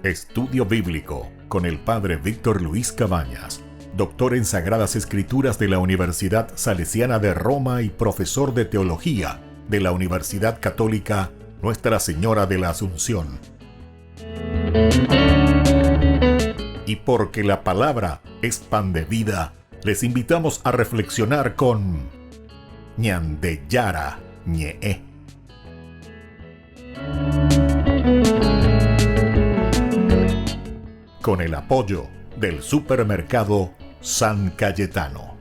Estudio Bíblico con el Padre Víctor Luis Cabañas, doctor en Sagradas Escrituras de la Universidad Salesiana de Roma y profesor de Teología de la Universidad Católica Nuestra Señora de la Asunción. Y porque la palabra es pan de vida, les invitamos a reflexionar con Ñandeyara Ñe'e. Con el apoyo del supermercado San Cayetano.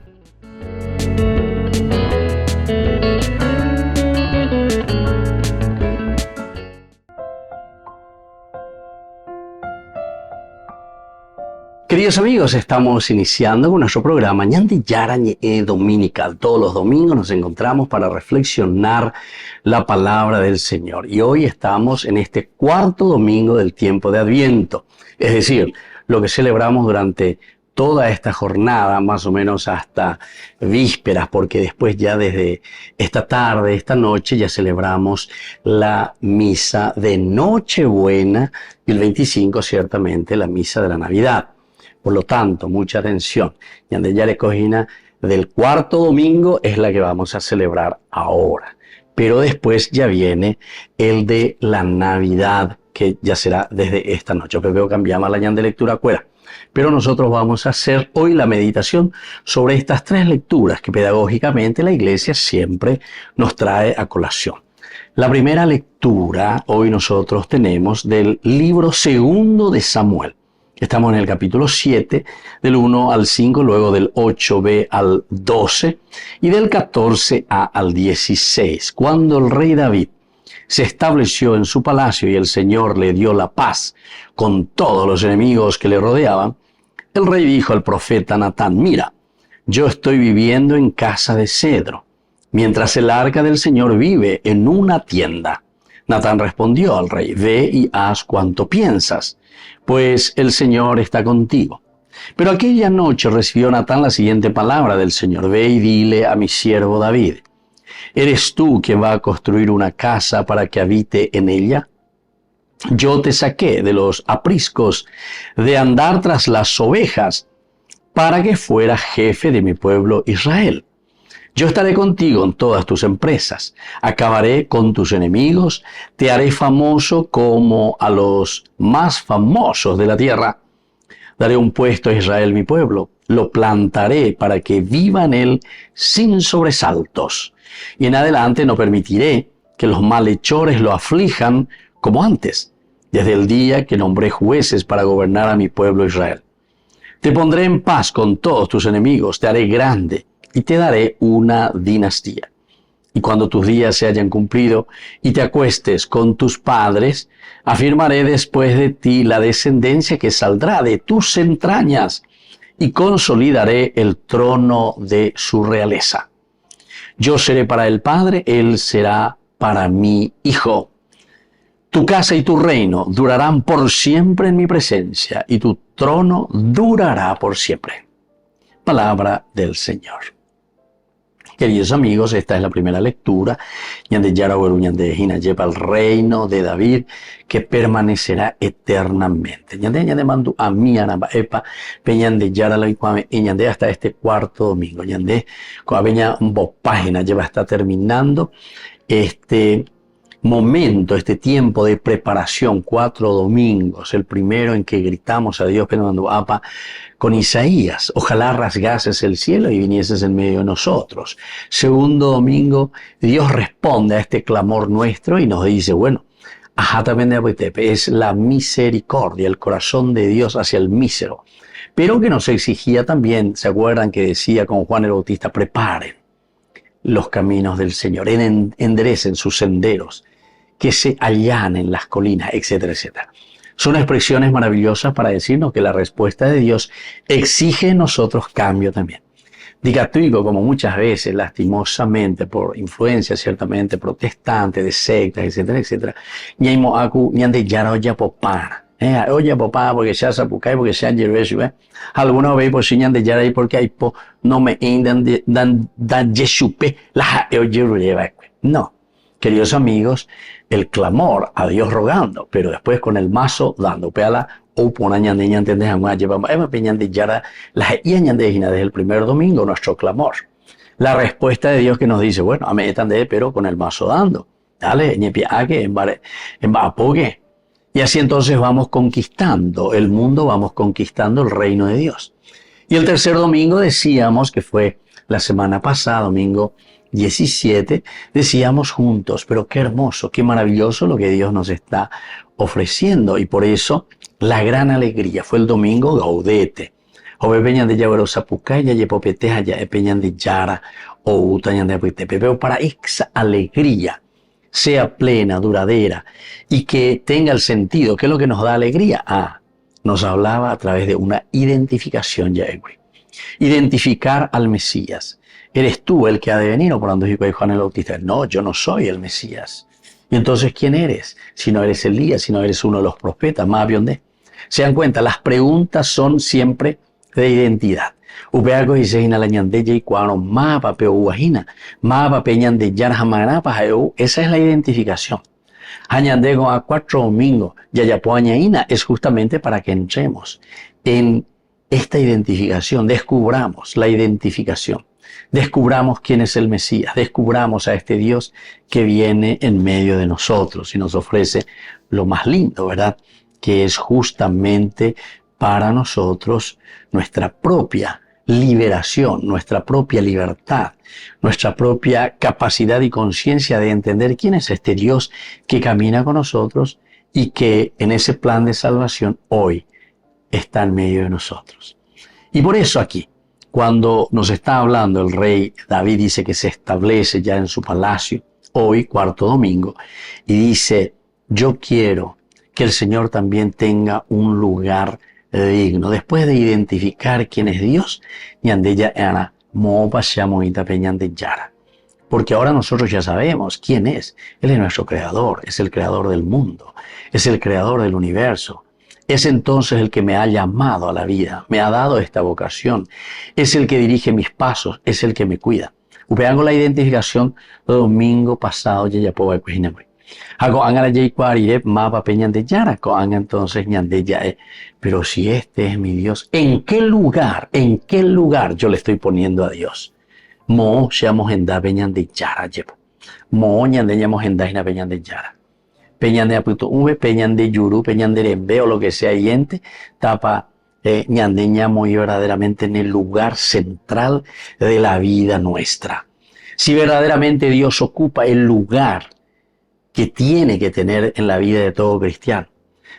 Queridos amigos, estamos iniciando con nuestro programa Ñandeyara Ñe'e Dominical. Todos los domingos nos encontramos para reflexionar la palabra del Señor. Y hoy estamos en este cuarto domingo del tiempo de Adviento. Es decir, lo que celebramos durante toda esta jornada, más o menos hasta vísperas, porque después ya desde esta tarde, esta noche, ya celebramos la misa de Nochebuena y el 25, ciertamente, la misa de la Navidad. Por lo tanto, mucha atención. Ñandeyara Cojina del cuarto domingo es la que vamos a celebrar ahora. Pero después ya viene el de la Navidad, que ya será desde esta noche. Pero cambiamos la ñande lectura cuera. Pero nosotros vamos a hacer hoy la meditación sobre estas tres lecturas que pedagógicamente la Iglesia siempre nos trae a colación. La primera lectura hoy nosotros tenemos del libro segundo de Samuel. Estamos en el capítulo 7, del 1 al 5, luego del 8b al 12 y del 14a al 16. Cuando el rey David se estableció en su palacio y el Señor le dio la paz con todos los enemigos que le rodeaban, el rey dijo al profeta Natán: mira, yo estoy viviendo en casa de cedro, mientras el arca del Señor vive en una tienda. Natán respondió al rey: ve y haz cuanto piensas, pues el Señor está contigo. Pero aquella noche recibió Natán la siguiente palabra del Señor: ve y dile a mi siervo David, ¿eres tú quien va a construir una casa para que habite en ella? Yo te saqué de los apriscos de andar tras las ovejas para que fueras jefe de mi pueblo Israel. Yo estaré contigo en todas tus empresas, acabaré con tus enemigos, te haré famoso como a los más famosos de la tierra. Daré un puesto a Israel mi pueblo, lo plantaré para que viva en él sin sobresaltos. Y en adelante no permitiré que los malhechores lo aflijan como antes, desde el día que nombré jueces para gobernar a mi pueblo Israel. Te pondré en paz con todos tus enemigos, te haré grande y te daré una dinastía. Y cuando tus días se hayan cumplido y te acuestes con tus padres, afirmaré después de ti la descendencia que saldrá de tus entrañas y consolidaré el trono de su realeza. Yo seré para el Padre, él será para mi Hijo. Tu casa y tu reino durarán por siempre en mi presencia, y tu trono durará por siempre. Palabra del Señor. Queridos amigos, esta es la primera lectura. Ñandeyara Ñandejina lleva el reino de David que permanecerá eternamente. Ñande mandu a mi anaba epa peñandeyara la iguame y ñande hasta este cuarto domingo. Ñande coabeña bo página lleva está terminando este momento, este tiempo de preparación, 4 domingos. El primero en que gritamos a Dios penando apa con Isaías: ojalá rasgases el cielo y vinieses en medio de nosotros. Segundo domingo, Dios responde a este clamor nuestro y nos dice, bueno, es la misericordia, el corazón de Dios hacia el mísero. Pero que nos exigía también, ¿se acuerdan que decía con Juan el Bautista? Preparen los caminos del Señor, enderecen sus senderos, que se allanen las colinas, etcétera, etcétera. Son expresiones maravillosas para decirnos que la respuesta de Dios exige en nosotros cambio también. Dicatuico, como muchas veces, lastimosamente, por influencia ciertamente protestante, de sectas, etcétera, etcétera, ñaimo aku ñandeyara olla popana. Olla popana porque sea zapucay, porque sea yerbesu, algunos veis por si ñandeyara y porque hay no me indan dan yeshupe la oye. No. queridos amigos, el clamor a Dios rogando, pero después con el mazo dando. Peala, o pona ñande ñande de jamás llevamos, peñande yara, las desde el primer domingo, nuestro clamor. La respuesta de Dios que nos dice, bueno, pero con el mazo dando. Dale, en apogue. Y así entonces vamos conquistando el mundo, vamos conquistando el reino de Dios. Y el tercer domingo decíamos, que fue la semana pasada, domingo 17, decíamos juntos, pero qué hermoso, qué maravilloso lo que Dios nos está ofreciendo. Y por eso la gran alegría fue el domingo Gaudete. Ove peñan de Yagüero Zapucaya, Yepopeteja, ya peñan de Yara, o Utañan de Apuitepe. Pero para esa alegría sea plena, duradera, y que tenga el sentido, ¿qué es lo que nos da alegría? Nos hablaba a través de una identificación, Yahweh. Identificar al Mesías. ¿Eres tú el que ha de venir? O por ando Juan el Bautista. No, yo no soy el Mesías. Y entonces, ¿quién eres? Si no eres Elías, si no eres uno de los profetas, más bien de. Se dan cuenta, las preguntas son siempre de identidad. Upeago y Seina la ñandella y cuano mapa peo guajina, mapa peñan de yarjamanapa, esa es la identificación. Añandego a 4 domingos, yayapoañaína, es justamente para que entremos en esta identificación, descubramos la identificación, descubramos quién es el Mesías, descubramos a este Dios que viene en medio de nosotros y nos ofrece lo más lindo, ¿verdad? Que es justamente para nosotros nuestra propia liberación, nuestra propia libertad, nuestra propia capacidad y conciencia de entender quién es este Dios que camina con nosotros y que en ese plan de salvación hoy está en medio de nosotros. Y por eso aquí, cuando nos está hablando el rey David, dice que se establece ya en su palacio, hoy, cuarto domingo, y dice, yo quiero que el Señor también tenga un lugar digno. Después de identificar quién es Dios, porque ahora nosotros ya sabemos quién es. Él es nuestro creador, es el creador del mundo, es el creador del universo. Es entonces el que me ha llamado a la vida, me ha dado esta vocación, es el que dirige mis pasos, es el que me cuida. Upeando la identificación del domingo pasado, ya puedo hago angara jay cuarire mapa peñan de yara co anga entonces ñande ya pero si este es mi Dios, ¿en qué lugar yo le estoy poniendo a Dios? Mo seamos en da peñan de yara llevo. Mo ñande ñamos en da peñan de yara. Peñan de aputo v, peñan de yuru, peñan de rembe o lo que sea yente, tapa ñande ñamo y verdaderamente en el lugar central de la vida nuestra. Si verdaderamente Dios ocupa el lugar que tiene que tener en la vida de todo cristiano.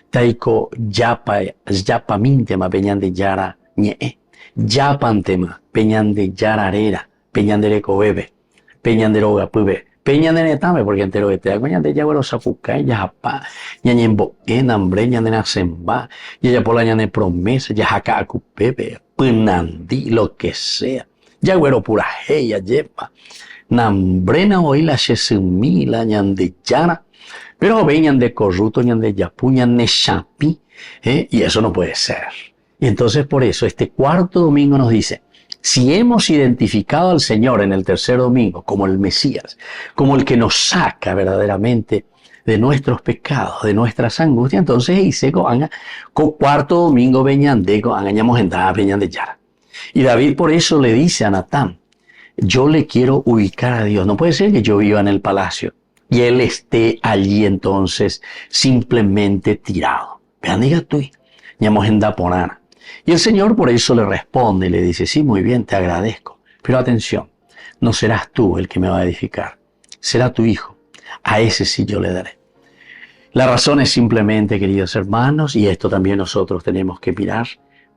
Taiko yapa mintema peñan de yara ñe, yapantema peñan de yara arera, peñan de recobebe, peñan de roga pube, peñan de netame porque entero que te da peñan de yagüero sapuca, yapa, ñañembo enambre, ñan de nasemba, ya por la ñan de promesa, ya jaca cupebe, punandi, lo que sea, yagüero pura heya yepa. Nambrena hoy la shesumi la ñande llana, pero veñan de corruto, ñande yapu, ñande chapi, y eso no puede ser. Y entonces por eso este cuarto domingo nos dice, si hemos identificado al Señor en el tercer domingo como el Mesías, como el que nos saca verdaderamente de nuestros pecados, de nuestras angustias, entonces dice, cuarto domingo veñan de, angañamos en da, veñan de yara. Y David por eso le dice a Natán, yo le quiero ubicar a Dios. No puede ser que yo viva en el palacio y Él esté allí entonces simplemente tirado. Vean, diga tú, ñamos en da porana. Y el Señor por eso le responde y le dice, sí, muy bien, te agradezco. Pero atención, no serás tú el que me va a edificar. Será tu hijo. A ese sí yo le daré. La razón es simplemente, queridos hermanos, y esto también nosotros tenemos que mirar,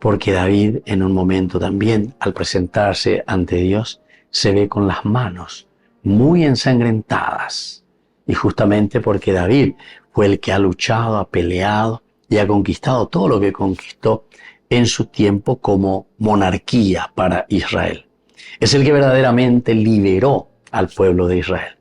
porque David en un momento también, al presentarse ante Dios, se ve con las manos muy ensangrentadas. Y justamente porque David fue el que ha luchado, ha peleado y ha conquistado todo lo que conquistó en su tiempo como monarquía para Israel. Es el que verdaderamente liberó al pueblo de Israel.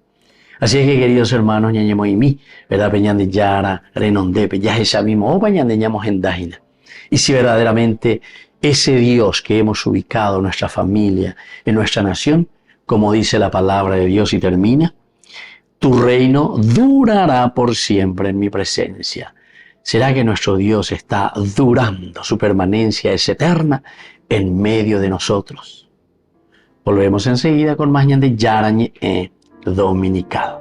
Así es que, queridos hermanos, ñañemo y mí, ¿verdad? Peñan de yara, renondepe, ya esa mismo, o peñan de ñamos en dágina. Y si verdaderamente ese Dios que hemos ubicado en nuestra familia, en nuestra nación, como dice la palabra de Dios y termina, Tu reino durará por siempre en mi presencia. ¿Será que nuestro Dios está durando? Su permanencia es eterna en medio de nosotros. Volvemos enseguida con más de Yarañe Dominical.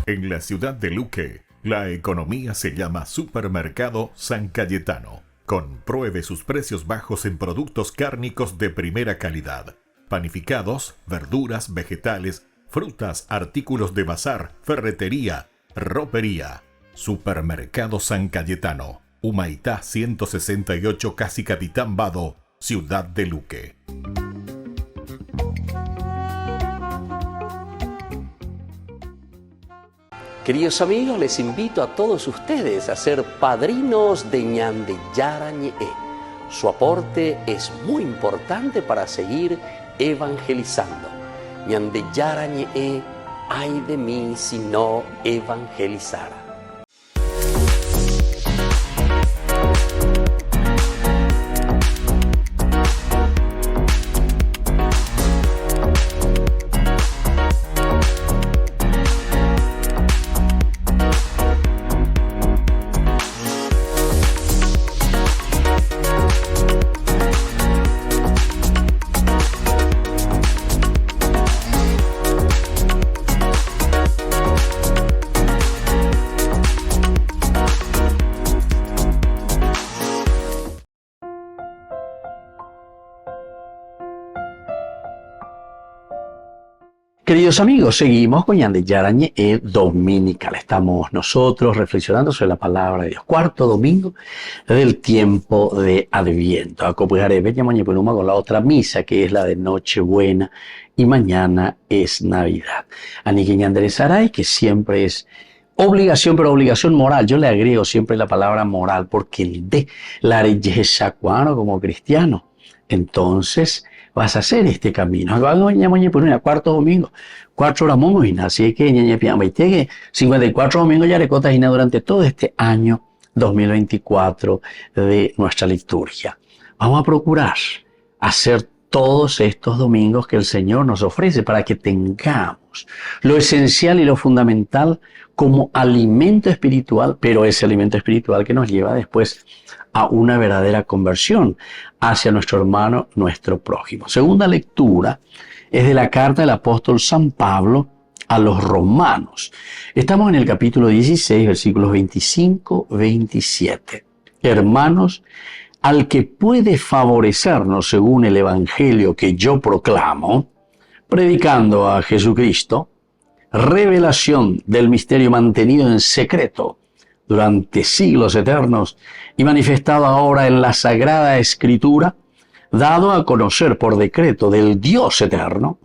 En la ciudad de Luque, la economía se llama Supermercado San Cayetano. Compruebe sus precios bajos en productos cárnicos de primera calidad. Panificados, verduras, vegetales, frutas, artículos de bazar, ferretería, ropería. Supermercado San Cayetano, Humaitá 168, Casi Capitán Vado, ciudad de Luque. Queridos amigos, les invito a todos ustedes a ser padrinos de Ñande Yarañe. Su aporte es muy importante para seguir evangelizando. Ñande Yarañe, ay de mí si no evangelizara. Queridos amigos, seguimos con Ñande Yarañe Dominical. Estamos nosotros reflexionando sobre la palabra de Dios. Cuarto domingo del tiempo de Adviento. Acompañaré con la otra misa, que es la de Nochebuena, y mañana es Navidad. Anique Ñande Saray, que siempre es obligación, pero obligación moral. Yo le agrego siempre la palabra moral, porque el de la reyesacuano como cristiano. Entonces, vas a hacer este camino. Cuarto domingo, 4 horas mongoína. Así que, 54 domingos ya recotajina durante todo este año 2024 de nuestra liturgia. Vamos a procurar hacer todos estos domingos que el Señor nos ofrece para que tengamos lo esencial y lo fundamental como alimento espiritual, pero ese alimento espiritual que nos lleva después a una verdadera conversión hacia nuestro hermano, nuestro prójimo. Segunda lectura es de la carta del apóstol San Pablo a los romanos. Estamos en el capítulo 16, versículos 25-27. Hermanos, al que puede favorecernos según el evangelio que yo proclamo, predicando a Jesucristo, revelación del misterio mantenido en secreto durante siglos eternos y manifestado ahora en la Sagrada Escritura, dado a conocer por decreto del Dios eterno,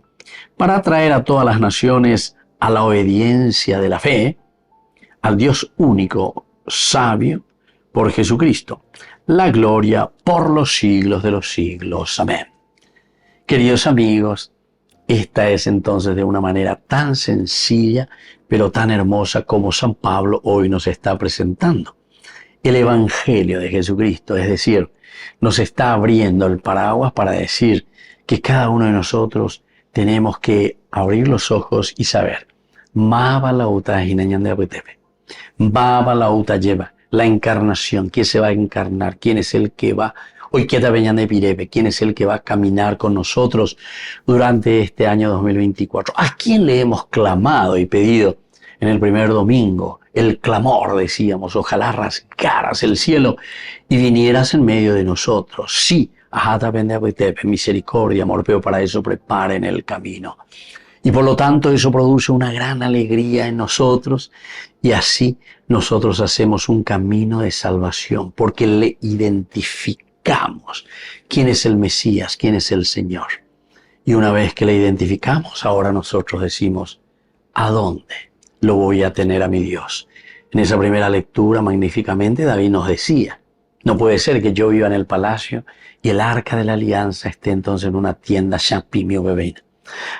para atraer a todas las naciones a la obediencia de la fe, al Dios único, sabio, por Jesucristo, la gloria por los siglos de los siglos. Amén. Queridos amigos, esta es entonces de una manera tan sencilla, pero tan hermosa como San Pablo hoy nos está presentando. El Evangelio de Jesucristo, es decir, nos está abriendo el paraguas para decir que cada uno de nosotros tenemos que abrir los ojos y saber. Baba la lleva la encarnación. ¿Quién se va a encarnar? ¿Quién es el que va? Hoy queda Beñande Pirebe. ¿Quién es el que va a caminar con nosotros durante este año 2024? ¿A quién le hemos clamado y pedido en el primer domingo? El clamor, decíamos, ojalá rasgaras el cielo y vinieras en medio de nosotros. Sí, ajata Beñande misericordia, amor, pero para eso preparen el camino. Y por lo tanto eso produce una gran alegría en nosotros y así nosotros hacemos un camino de salvación porque le identificamos quién es el Mesías, quién es el Señor. Y una vez que le identificamos, ahora nosotros decimos, ¿a dónde lo voy a tener a mi Dios? En esa primera lectura, magníficamente, David nos decía, no puede ser que yo viva en el palacio y el arca de la alianza esté entonces en una tienda Shapimio Bebena.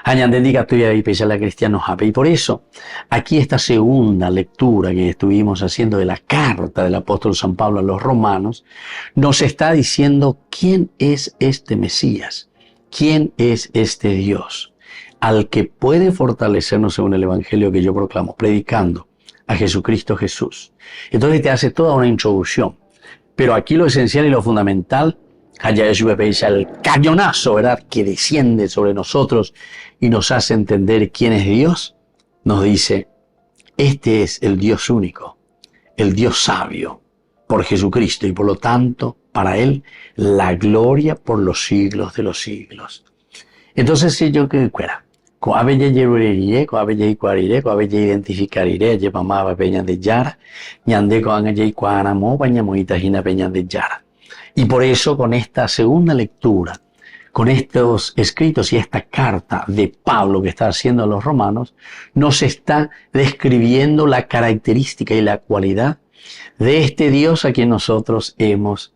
Añandéndica tuya y pesa la cristianos ape. Y por eso, aquí esta segunda lectura que estuvimos haciendo de la carta del apóstol San Pablo a los romanos, nos está diciendo quién es este Mesías, quién es este Dios, al que puede fortalecernos según el evangelio que yo proclamo, predicando a Jesucristo Jesús. Entonces te hace toda una introducción. Pero aquí lo esencial y lo fundamental, el cañonazo, ¿verdad?, que desciende sobre nosotros y nos hace entender quién es Dios, nos dice, este es el Dios único, el Dios sabio, por Jesucristo, y por lo tanto, para Él, la gloria por los siglos de los siglos. Entonces, si yo que fuera, coabelle yeruriré, coabelle cuariré, coabelle identificaré, llevamaba peña de yara, ñande coangalle cuanamo, bañamoita gina peña de yara. Y por eso, con esta segunda lectura, con estos escritos y esta carta de Pablo que está haciendo a los romanos, nos está describiendo la característica y la cualidad de este Dios a quien nosotros hemos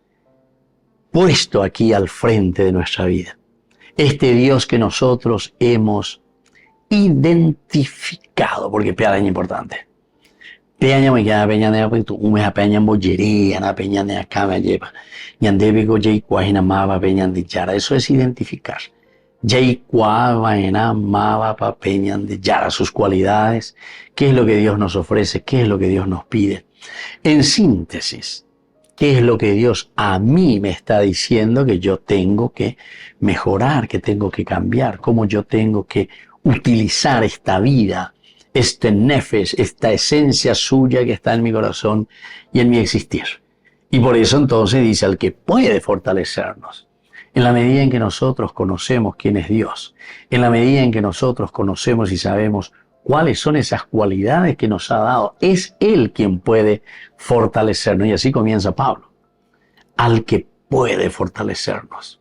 puesto aquí al frente de nuestra vida. Este Dios que nosotros hemos identificado, porque peada es importante. Peña me queda peña de ape, tu me peña bollería, na peña de acá me lleva. Ñandébigo jay cuajina mava peña de yara. Eso es identificar. Jay cuajina mava pa peña de yara, sus cualidades, qué es lo que Dios nos ofrece, qué es lo que Dios nos pide. En síntesis, qué es lo que Dios a mí me está diciendo que yo tengo que mejorar, que tengo que cambiar, cómo yo tengo que utilizar esta vida, este nefesh, esta esencia suya que está en mi corazón y en mi existir. Y por eso entonces dice al que puede fortalecernos. En la medida en que nosotros conocemos quién es Dios, en la medida en que nosotros conocemos y sabemos cuáles son esas cualidades que nos ha dado, es Él quien puede fortalecernos. Y así comienza Pablo. Al que puede fortalecernos.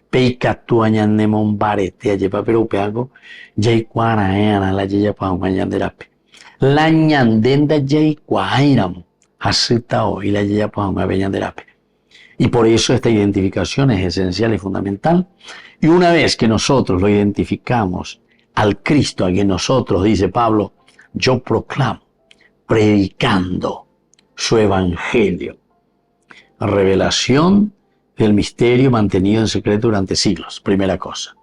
Peika tu añandemon barete lleva pero peago jay cuaraena la yeya pa añanderape la ñandenda jay cuairamo hasita hoy la yeya pa añanderape. Y por eso esta identificación es esencial y fundamental. Y una vez que nosotros lo identificamos al Cristo a quien nosotros, dice Pablo, yo proclamo, predicando su evangelio, revelación del misterio mantenido en secreto durante siglos, primera cosa.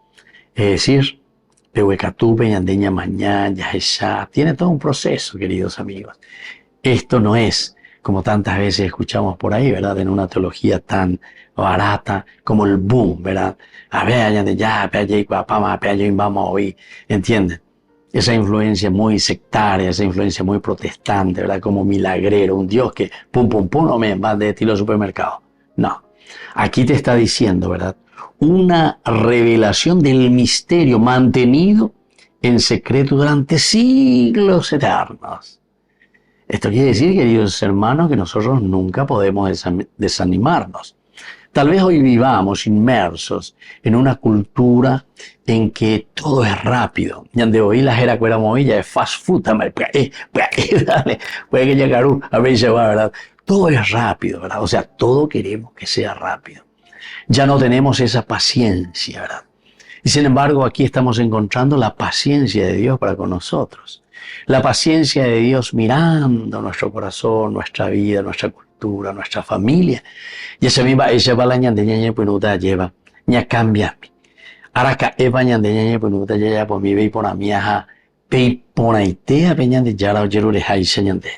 Es decir, Pehuecatú, Ñandeña Mañá, Yaheshá, tiene todo un proceso, queridos amigos. Esto no es, como tantas veces escuchamos por ahí, ¿verdad?, en una teología tan barata como el boom, ¿verdad? A ver, ya, vamos a oír, ¿entienden? Esa influencia muy sectaria, esa influencia muy protestante, ¿verdad? Como milagrero, un Dios que pum, no me va de estilo supermercado. No. Aquí te está diciendo, ¿verdad?, una revelación del misterio mantenido en secreto durante siglos eternos. Esto quiere decir, queridos hermanos, que nosotros nunca podemos desanimarnos. Tal vez hoy vivamos inmersos en una cultura en que todo es rápido. Donde hoy la jera cuera movilla es fast food, dale, puede que llegar a ver se va, ¿verdad? Todo es rápido, ¿verdad? O sea, todo queremos que sea rápido. Ya no tenemos esa paciencia, ¿verdad? Y sin embargo, aquí estamos encontrando la paciencia de Dios para con nosotros. La paciencia de Dios mirando nuestro corazón, nuestra vida, nuestra cultura, nuestra familia. Y esa misma, ella va la ñandeña punuta lleva, ña cambia. Ahora ka eva ñandeña punuta lleva por mi ve por amiaja, pe ponaitea peñan de yara o yerure haisha ñande.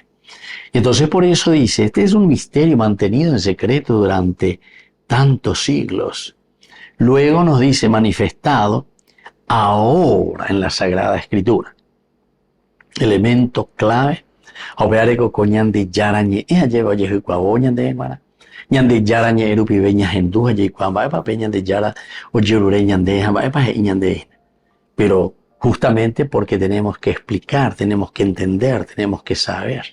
Entonces por eso dice, este es un misterio mantenido en secreto durante tantos siglos. Luego nos dice manifestado ahora en la Sagrada Escritura. Elemento clave, obeareko coñande yarañe, lleva yehuicuaboñan de hermana, ñande yarañe erupi beña genduja yehuicuamba, epa peñan de yara o yerureñan de jamba, epa jeñan de. Pero justamente porque tenemos que explicar, tenemos que entender, tenemos que saber.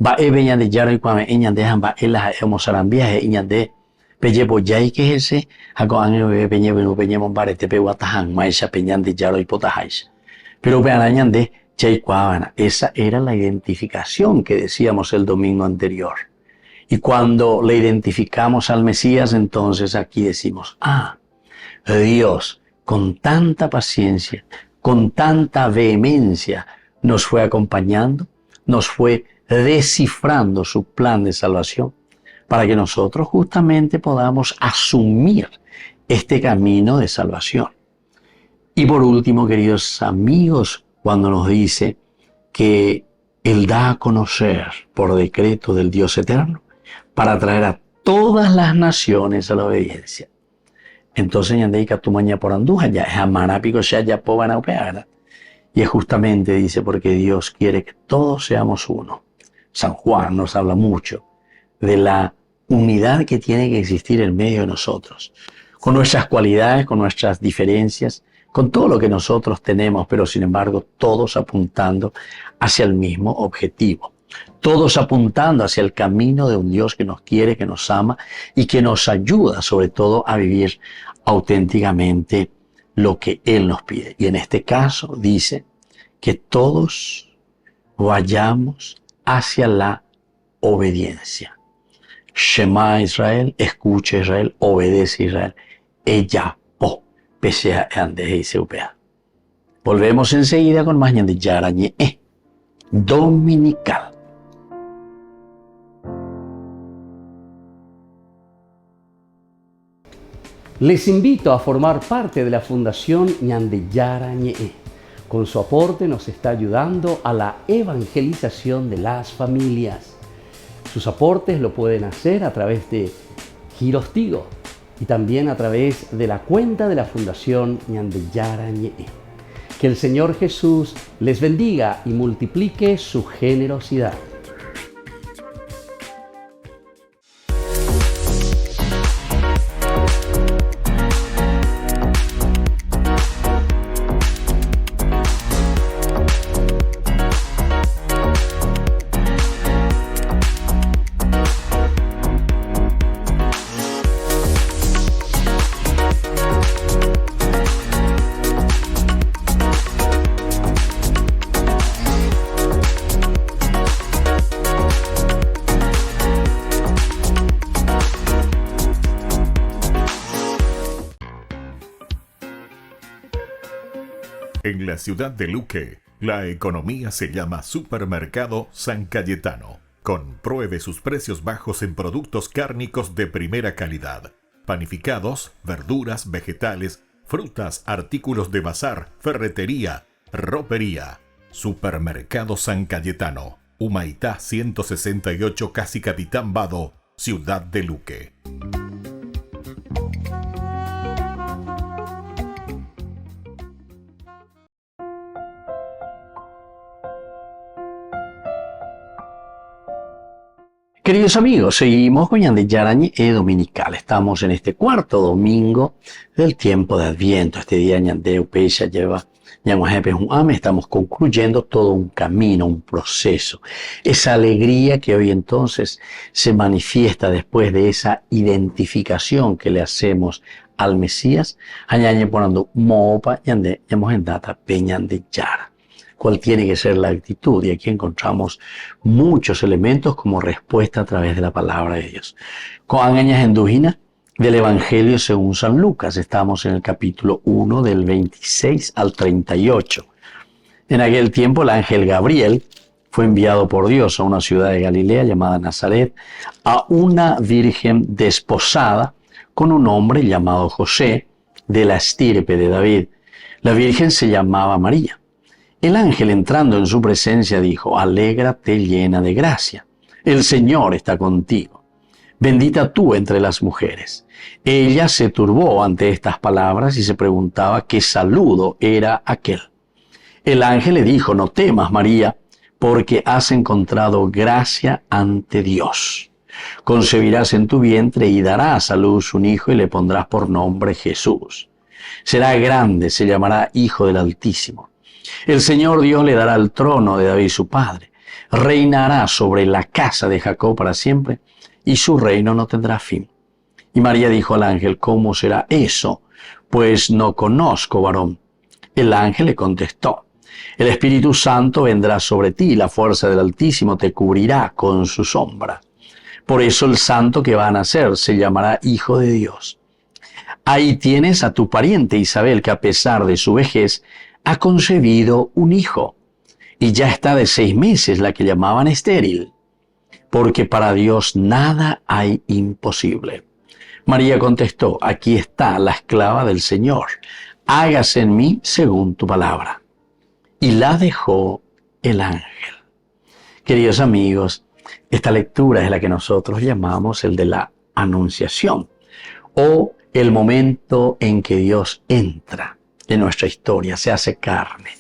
Va beñan de yara y cuame eñan de jamba, elas hemosarambia eñan de. Pelle boyay que es ese, hagoan peñe benu peñe mombare tepe guatajan, maisha peñan de yaro y potajais. Pero vean de Chaycuábana, esa era la identificación que decíamos el domingo anterior. Y cuando le identificamos al Mesías, entonces aquí decimos, Dios con tanta paciencia, con tanta vehemencia nos fue acompañando, nos fue descifrando su plan de salvación, para que nosotros justamente podamos asumir este camino de salvación. Y por último, queridos amigos, cuando nos dice que Él da a conocer por decreto del Dios eterno para traer a todas las naciones a la obediencia. Entonces, yandeika tu maña por anduja ya es amarápico ya ya poban a. Y es justamente, dice, porque Dios quiere que todos seamos uno. San Juan nos habla mucho de la unidad que tiene que existir en medio de nosotros, con nuestras cualidades, con nuestras diferencias, con todo lo que nosotros tenemos, pero sin embargo todos apuntando hacia el mismo objetivo, todos apuntando hacia el camino de un Dios que nos quiere, que nos ama y que nos ayuda sobre todo a vivir auténticamente lo que Él nos pide. Y en este caso dice que todos vayamos hacia la obediencia. Shema Israel, escucha Israel, obedece Israel. Ella, pese a antes y seupea. Volvemos enseguida con más de Yarañe Dominical. Les invito a formar parte de la Fundación Ñandeyara Ñe'e. Con su aporte nos está ayudando a la evangelización de las familias. Sus aportes lo pueden hacer a través de Giros Tigo y también a través de la cuenta de la Fundación Ñandeyara Ñe'e. Que el Señor Jesús les bendiga y multiplique su generosidad. En la ciudad de Luque, la economía se llama Supermercado San Cayetano. Compruebe sus precios bajos en productos cárnicos de primera calidad. Panificados, verduras, vegetales, frutas, artículos de bazar, ferretería, ropería. Supermercado San Cayetano, Humaitá 168, Casi Capitán Vado, ciudad de Luque. Queridos amigos, seguimos con Ñandeyara Ñe'e Dominical. Estamos en este cuarto domingo del tiempo de Adviento. Este día Ñandeu Pecha lleva estamos concluyendo todo un camino, un proceso. Esa alegría que hoy entonces se manifiesta después de esa identificación que le hacemos al Mesías. Añañe ponando moopa Ñande, en data Peñandeyara. ¿Cuál tiene que ser la actitud? Y aquí encontramos muchos elementos como respuesta a través de la palabra de Dios. Con Angañas Endujina del Evangelio según San Lucas. Estamos en el capítulo 1 del 26 al 38. En aquel tiempo el ángel Gabriel fue enviado por Dios a una ciudad de Galilea llamada Nazaret, a una virgen desposada con un hombre llamado José, de la estirpe de David. La virgen se llamaba María. El ángel, entrando en su presencia, dijo: Alégrate llena de gracia, el Señor está contigo. Bendita tú entre las mujeres. Ella se turbó ante estas palabras y se preguntaba qué saludo era aquel. El ángel le dijo: No temas, María, porque has encontrado gracia ante Dios. Concebirás en tu vientre y darás a luz un hijo y le pondrás por nombre Jesús. Será grande, se llamará Hijo del Altísimo. El Señor Dios le dará el trono de David su padre. Reinará sobre la casa de Jacob para siempre, y su reino no tendrá fin. Y María dijo al ángel: ¿Cómo será eso? Pues no conozco varón. El ángel le contestó: El Espíritu Santo vendrá sobre ti, y la fuerza del Altísimo te cubrirá con su sombra. Por eso el santo que va a nacer se llamará Hijo de Dios. Ahí tienes a tu pariente Isabel, que a pesar de su vejez ha concebido un hijo y ya está de 6 meses, la que llamaban estéril, porque para Dios nada hay imposible. María contestó, aquí está la esclava del Señor, hágase en mí según tu palabra. Y la dejó el ángel. Queridos amigos, esta lectura es la que nosotros llamamos el de la anunciación, o el momento en que Dios entra en nuestra historia, se hace carne,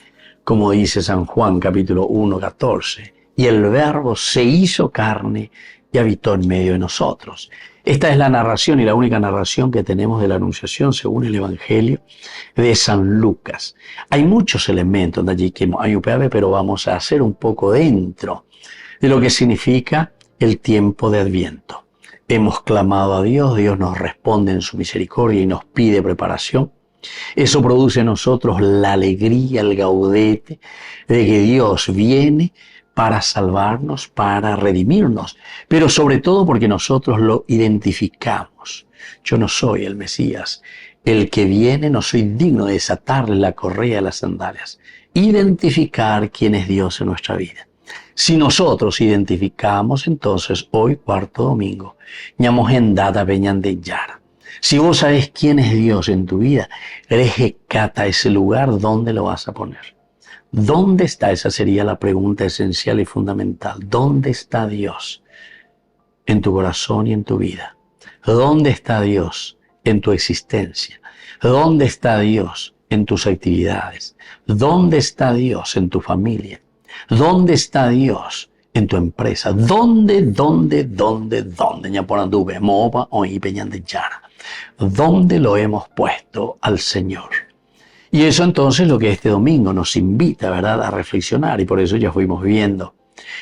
como dice San Juan capítulo 1, 14, y el Verbo se hizo carne y habitó en medio de nosotros. Esta es la narración y la única narración que tenemos de la Anunciación según el Evangelio de San Lucas. Hay muchos elementos de allí que hay un pero vamos a hacer un poco dentro de lo que significa el tiempo de Adviento. Hemos clamado a Dios, Dios nos responde en su misericordia y nos pide preparación. Eso produce en nosotros la alegría, el gaudete de que Dios viene para salvarnos, para redimirnos, pero sobre todo porque nosotros lo identificamos. Yo no soy el Mesías, el que viene, no soy digno de desatarle la correa de las sandalias. Identificar quién es Dios en nuestra vida. Si nosotros identificamos, entonces hoy, cuarto domingo, ñamos en data peñan de Yara. Si vos sabés quién es Dios en tu vida, rescata ese lugar donde lo vas a poner. ¿Dónde está? Esa sería la pregunta esencial y fundamental. ¿Dónde está Dios en tu corazón y en tu vida? ¿Dónde está Dios en tu existencia? ¿Dónde está Dios en tus actividades? ¿Dónde está Dios en tu familia? ¿Dónde está Dios en tu empresa? ¿Dónde? ¿Dónde lo hemos puesto al Señor? Y eso entonces lo que este domingo nos invita, ¿verdad?, a reflexionar, y por eso ya fuimos viendo.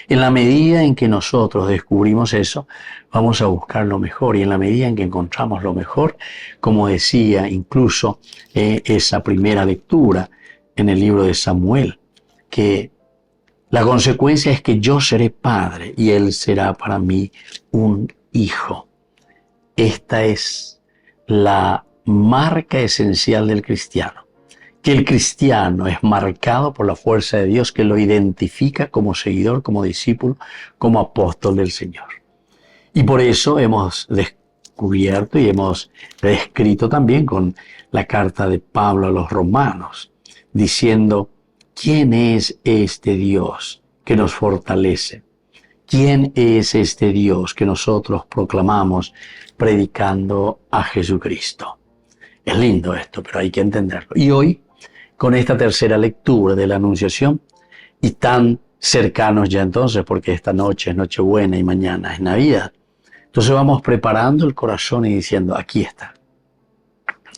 En la medida en que nosotros descubrimos eso, vamos a buscar lo mejor, y en la medida en que encontramos lo mejor, como decía incluso esa primera lectura en el libro de Samuel, que la consecuencia es que yo seré padre y él será para mí un hijo. Esta es la marca esencial del cristiano. Que el cristiano es marcado por la fuerza de Dios que lo identifica como seguidor, como discípulo, como apóstol del Señor. Y por eso hemos descubierto y hemos descrito también con la carta de Pablo a los romanos, diciendo, ¿quién es este Dios que nos fortalece? ¿Quién es este Dios que nosotros proclamamos predicando a Jesucristo? Es lindo esto, pero hay que entenderlo. Y hoy, con esta tercera lectura de la Anunciación, y tan cercanos ya entonces, porque esta noche es Nochebuena y mañana es Navidad, entonces vamos preparando el corazón y diciendo, aquí está.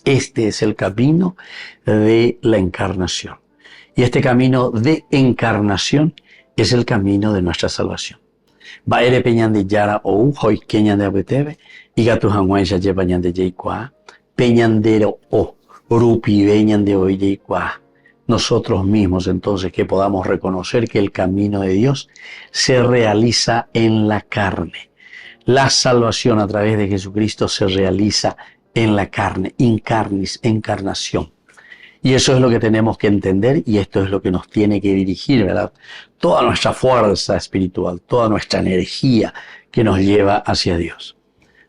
Este es el camino de la encarnación. Y este camino de encarnación es el camino de nuestra salvación. Baere peñan de yara o hoy keñan de abetebe y gato hanguay ya llevan de yeikua peñandero o rupi veñan de hoy yeikua. Nosotros mismos entonces que podamos reconocer que el camino de Dios se realiza en la carne. La salvación a través de Jesucristo se realiza en la carne, incarnis, encarnación. Y eso es lo que tenemos que entender y esto es lo que nos tiene que dirigir, ¿verdad? Toda nuestra fuerza espiritual, toda nuestra energía que nos lleva hacia Dios.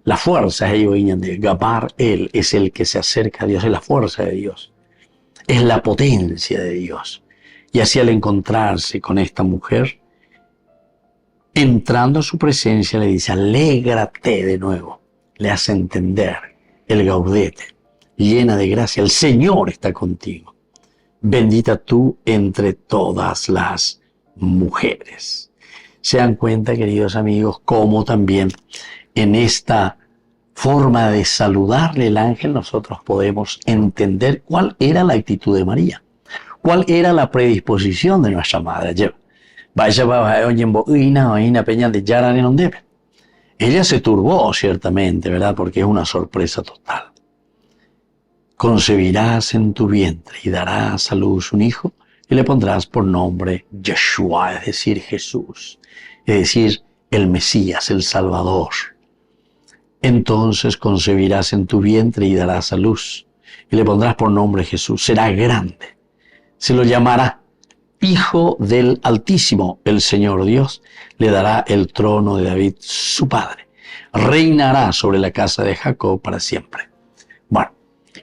La fuerza es de Gabar, Él es el que se acerca a Dios, es la fuerza de Dios, es la potencia de Dios. Y así al encontrarse con esta mujer, entrando a su presencia le dice, alégrate de nuevo, le hace entender el gaudete. Llena de gracia, el Señor está contigo. Bendita tú entre todas las mujeres. Se dan cuenta, queridos amigos, cómo también en esta forma de saludarle el ángel nosotros podemos entender cuál era la actitud de María, cuál era la predisposición de nuestra madre. Ella se turbó ciertamente, ¿verdad? Porque es una sorpresa total. Concebirás en tu vientre y darás a luz un hijo y le pondrás por nombre Yeshua, es decir, Jesús, es decir, el Mesías, el Salvador. Entonces concebirás en tu vientre y darás a luz y le pondrás por nombre Jesús. Será grande, Se lo llamará Hijo del Altísimo. El Señor Dios le dará el trono de David, su padre. Reinará sobre la casa de Jacob para siempre. Bueno,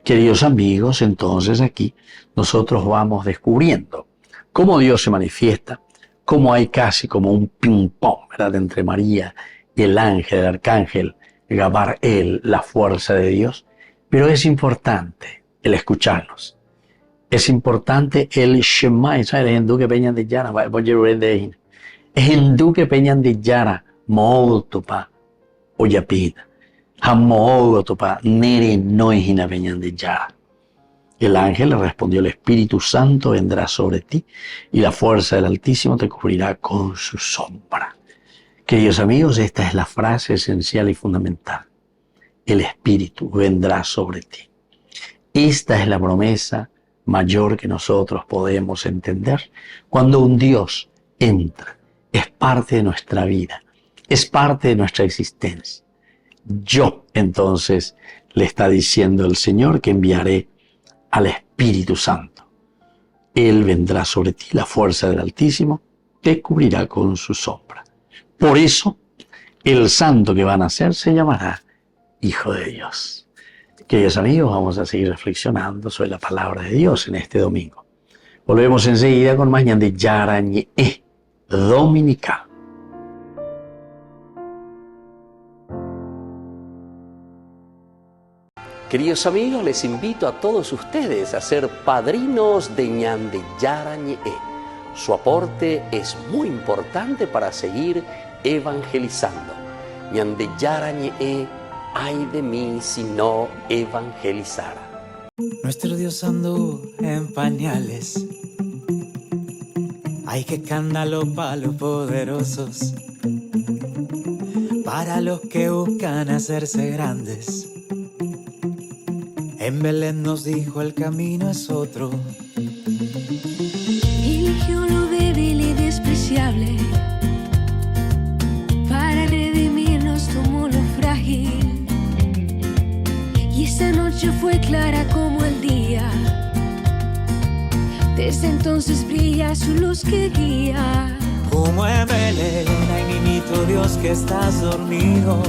queridos amigos, entonces aquí nosotros vamos descubriendo cómo Dios se manifiesta, cómo hay casi como un ping-pong, ¿verdad?, entre María y el ángel, el arcángel Gabriel, la fuerza de Dios. Pero es importante el escucharnos. Es importante el Shema. Es hindu que peñan de Yara. Es hindu que peñan de Yara. Molto pa. Oyapita. Hamogoto pa. Nere no es hina peñan de Yara. El ángel le respondió: el Espíritu Santo vendrá sobre ti y la fuerza del Altísimo te cubrirá con su sombra. Queridos amigos, esta es la frase esencial y fundamental. El Espíritu vendrá sobre ti. Esta es la promesa mayor que nosotros podemos entender cuando un Dios entra. Es parte de nuestra vida, es parte de nuestra existencia. Yo, entonces, le está diciendo el Señor que enviaré al Espíritu Santo. Él vendrá sobre ti, la fuerza del Altísimo te cubrirá con su sombra. Por eso, el santo que va a nacer se llamará Hijo de Dios. Queridos amigos, vamos a seguir reflexionando sobre la palabra de Dios en este domingo. Volvemos enseguida con más de Yarañe Dominical. Queridos amigos, les invito a todos ustedes a ser padrinos de Ñande Yarañe. Su aporte es muy importante para seguir evangelizando. Ñande Yarañe, ay de mí si no evangelizara. Nuestro Dios anduvo en pañales. Ay, qué escándalo para los poderosos, para los que buscan hacerse grandes. En Belén nos dijo: el camino es otro. Eligió lo débil y despreciable, para redimirnos tomó lo frágil. Y esa noche fue clara como el día. Desde entonces brilla su luz que guía. Como en Belén, ay niñito Dios que estás dormido,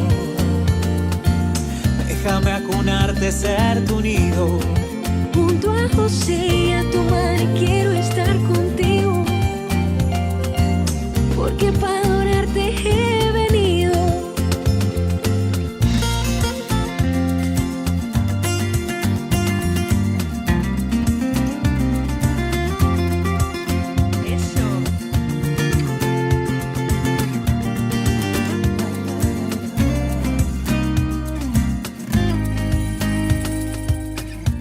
déjame acunarte, ser tu nido. Junto a José y a tu madre quiero estar contigo, porque para adorarte he venido. Eso.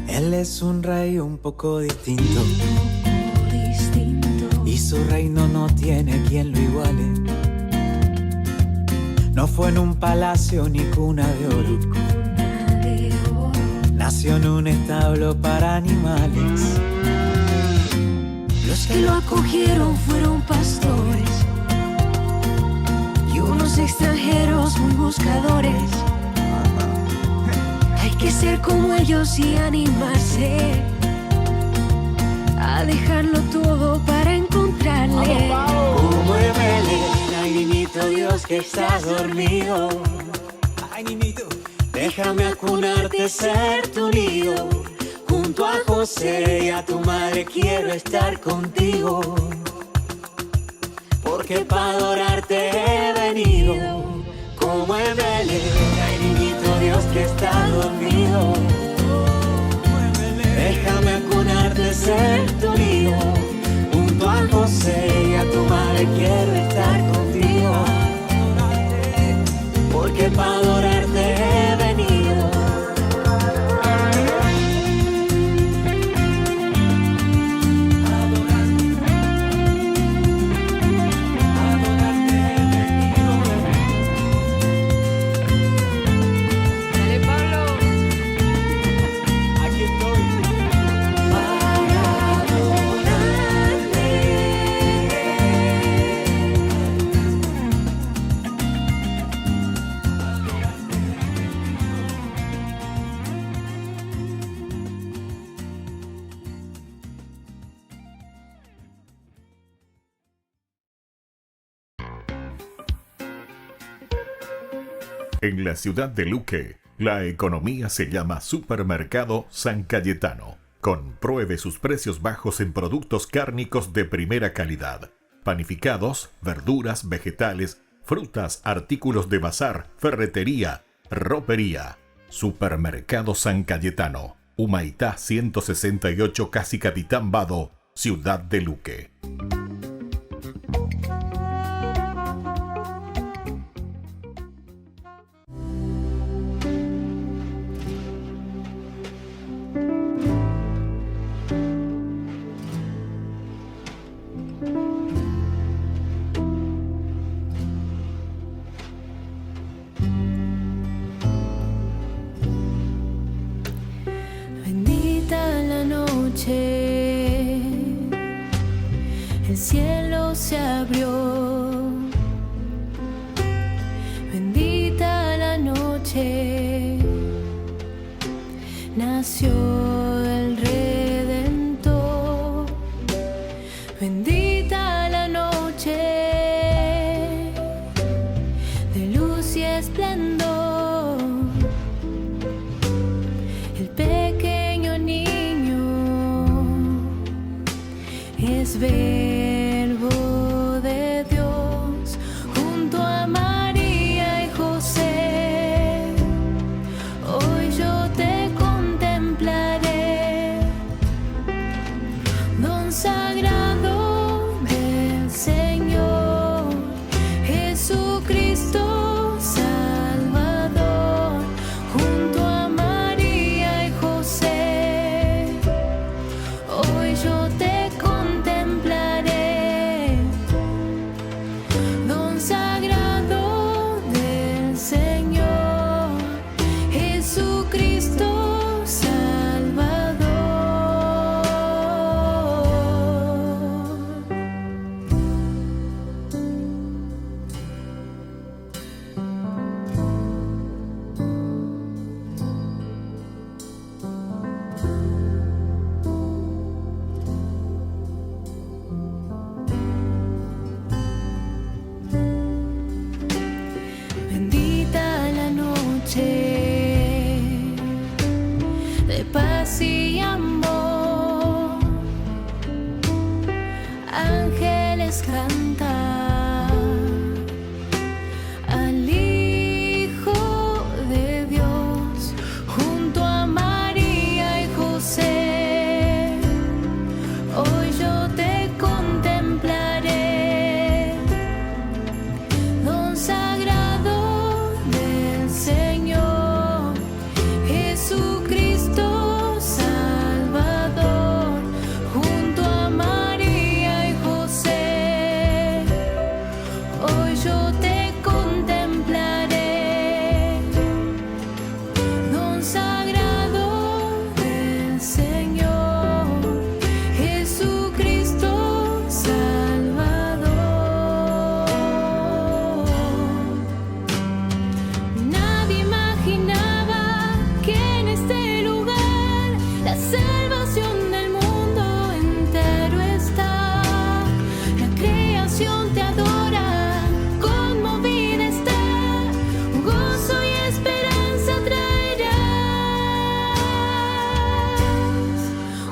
Él es un rey un poco distinto, y su reino no tiene quien lo iguale. No fue en un palacio ni cuna de oro, nació en un establo para animales. Los que lo acogieron fueron pastores y unos extranjeros muy buscadores. Hay que ser como ellos y animarse a dejarlo todo para encontrarle. Como en Belén, ay niñito Dios que estás dormido, ay niñito, déjame acunarte, ser tu nido. Junto a José y a tu madre quiero estar contigo, porque para adorarte he venido. Como en Belén, ay niñito Dios que está dormido, déjame acunarte, ser tu nido. Junto a José y a tu madre quiero estar contigo, porque para adorarte he venido. En la ciudad de Luque, la economía se llama Supermercado San Cayetano. Compruebe sus precios bajos en productos cárnicos de primera calidad. Panificados, verduras, vegetales, frutas, artículos de bazar, ferretería, ropería. Supermercado San Cayetano, Humaitá 168, Casi Capitán Vado, ciudad de Luque. El cielo se abrió, bendita la noche, nació el Redentor, bendita la noche de luz y esplendor, el pequeño niño es verbo de Dios junto a María y José. Hoy yo te contemplaré, don sagrado del Señor, Jesucristo Salvador, junto a María y José. Hoy yo te contemplaré, don sagrado del Señor, Jesucristo Salvador. Bendita la noche de paz y amor, ángeles cantan al Hijo de Dios junto a María y José. Hoy yo te contemplaré, don sagrado del Señor, Jesucristo Salvador, junto a María y José. Hoy yo te contemplaré, don sagrado del Señor, Jesucristo Salvador. Nadie imaginaba que en este lugar la salvación del mundo entero está. La creación te adora, conmovida está, gozo y esperanza traerás.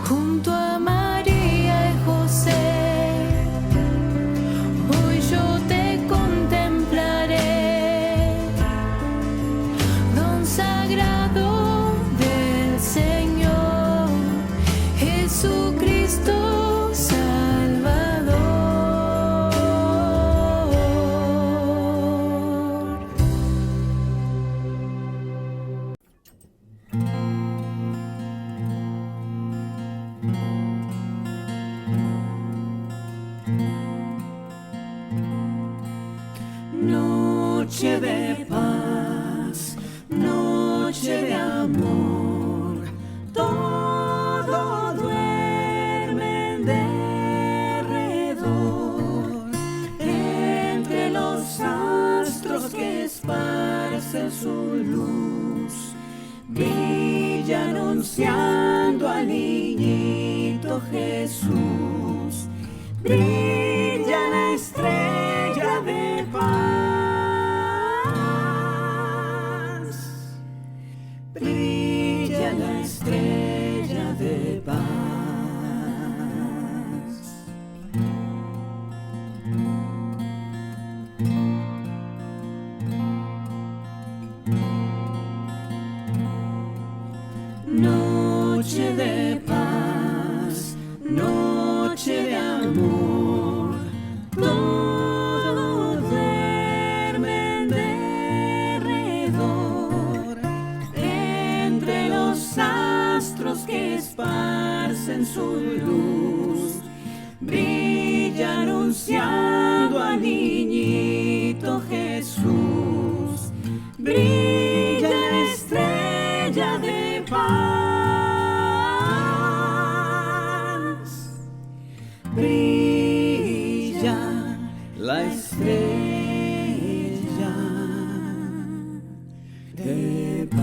Junto a María y José, hoy yo te contemplaré, don sagrado del Señor, Jesucristo Salvador. Noche de paz, noche de amor, todo duerme en derredor, entre los astros que esparcen su luz, brilla anunciando al niñito Jesús, brilla la estrella de paz. estrella de paz. Noche de paz, noche de amor, todo duerme en derredor, entre los astros que esparcen su luz, brilla anunciando al niñito Jesús, brilla la estrella de paz. Brilla la estrella de paz.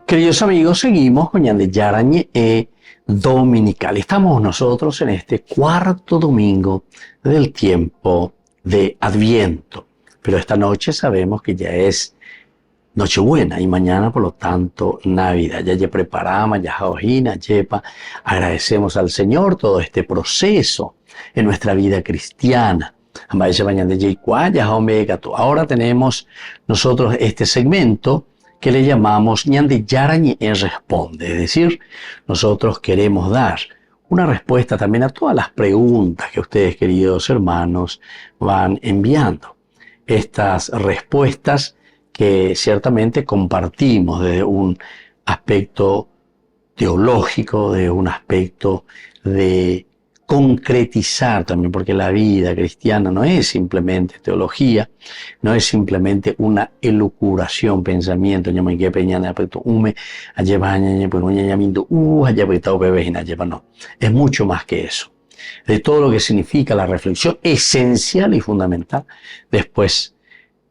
Queridos amigos, seguimos con Ñandeyara Ñe'e Dominical. Estamos nosotros en este cuarto domingo del tiempo de Adviento. Pero esta noche sabemos que ya es Nochebuena y mañana, por lo tanto, Navidad. Ya preparamos, ya ojina, yepa. Agradecemos al Señor todo este proceso en nuestra vida cristiana. Ahora tenemos nosotros este segmento que le llamamos Ñandeyara Ñe'e Responde. Es decir, nosotros queremos dar una respuesta también a todas las preguntas que ustedes, queridos hermanos, van enviando. Estas respuestas que ciertamente compartimos desde un aspecto teológico, de un aspecto de concretizar también, porque la vida cristiana no es simplemente teología, no es simplemente una elucubración, pensamiento, no. Es mucho más que eso. De todo lo que significa la reflexión esencial y fundamental, después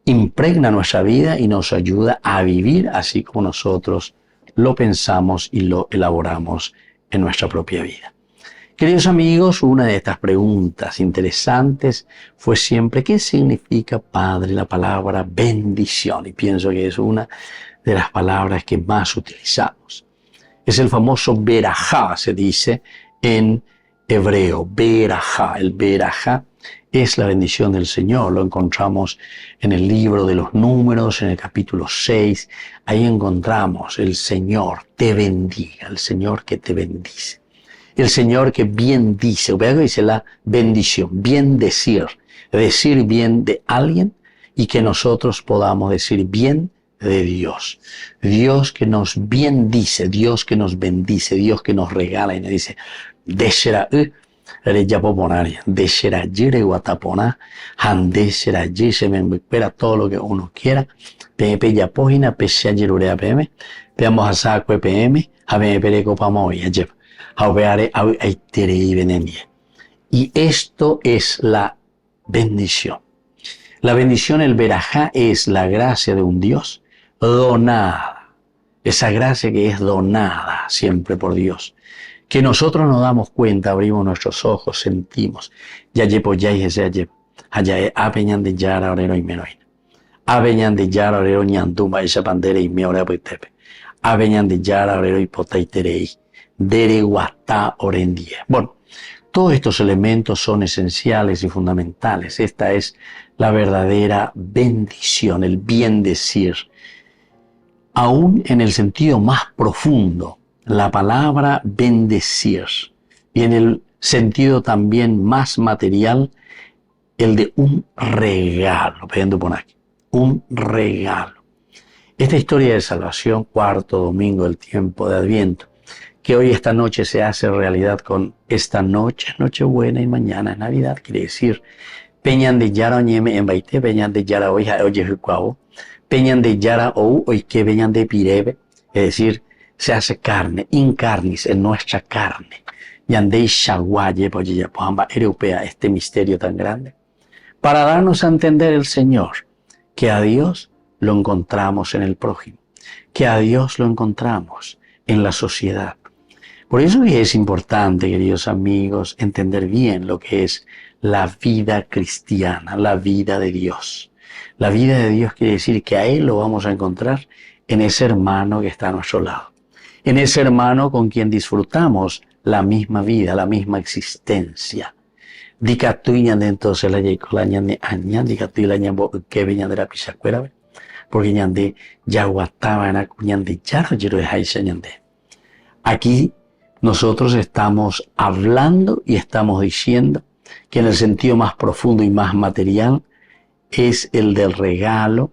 impregna nuestra vida y nos ayuda a vivir así como nosotros lo pensamos y lo elaboramos en nuestra propia vida. Queridos amigos, una de estas preguntas interesantes fue siempre: ¿qué significa, Padre, la palabra bendición? Y pienso que es una de las palabras que más utilizamos. Es el famoso berajá, se dice en hebreo, berajá. El berajá es la bendición del Señor. Lo encontramos en el libro de los Números, en el capítulo 6. Ahí encontramos: el Señor te bendiga, el Señor que te bendice. El Señor que bien dice, dice la bendición, bien decir bien de alguien y que nosotros podamos decir bien de Dios. Dios que nos bien dice, Dios que nos bendice, Dios que nos regala y nos dice: Deshera guatapona, handeshera se me espera todo lo que uno quiera. Pepe ya pojina, pesha yerurea PM, veamos a saco PM, a me pereco pamoy, a jep. Y esto es la bendición. La bendición, el berajá, es la gracia de un Dios donada. Esa gracia que es donada siempre por Dios. Que nosotros nos damos cuenta, abrimos nuestros ojos, sentimos. Ya yepo ya ese ya allá apeñan de yara orero y menoina. Apeñan de yara orero ñandumba esa pandera y me ora tepe. Apeñan de yara orero y potaiterei. Dereguatá orendie. Bueno, todos estos elementos son esenciales y fundamentales. Esta es la verdadera bendición, el bien decir. Aún en el sentido más profundo, la palabra bendecir, y en el sentido también más material, el de un regalo. un regalo. Esta historia de salvación, cuarto domingo del tiempo de Adviento, que hoy esta noche se hace realidad con esta noche, Nochebuena y mañana es Navidad, quiere decir, peñan de yara oñeme en baite, peñan de yara hoy oye jucuavo, peñan de yara ou hoy que peñan de pirebe, es decir, se hace carne, incarnis, en nuestra carne. Yandei shaguaye, poye pohamba europea, este misterio tan grande, para darnos a entender el Señor, que a Dios lo encontramos en el prójimo, que a Dios lo encontramos en la sociedad. Por eso es importante, queridos amigos, entender bien lo que es la vida cristiana, la vida de Dios. La vida de Dios quiere decir que a Él lo vamos a encontrar en ese hermano que está a nuestro lado, en ese hermano con quien disfrutamos la misma vida, la misma existencia. Dicatuñan entonces la yecolañan de añan, dicatuñan que venían de la pisacuera, porque ñan de yaguataba en acuñan de yaro, yero de jaisa ñan de. Aquí nosotros estamos hablando y estamos diciendo que en el sentido más profundo y más material es el del regalo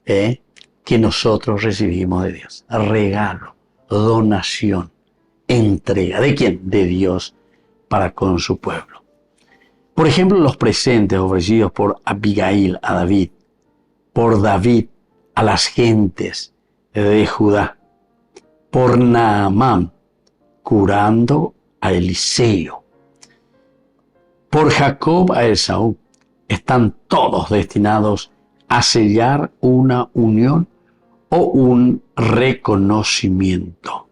que nosotros recibimos de Dios. Regalo, donación, entrega. ¿De quién? De Dios para con su pueblo. Por ejemplo, los presentes ofrecidos por Abigail a David, por David a las gentes de Judá, por Naamán, curando a Eliseo, por Jacob a Esaú, están todos destinados a sellar una unión o un reconocimiento.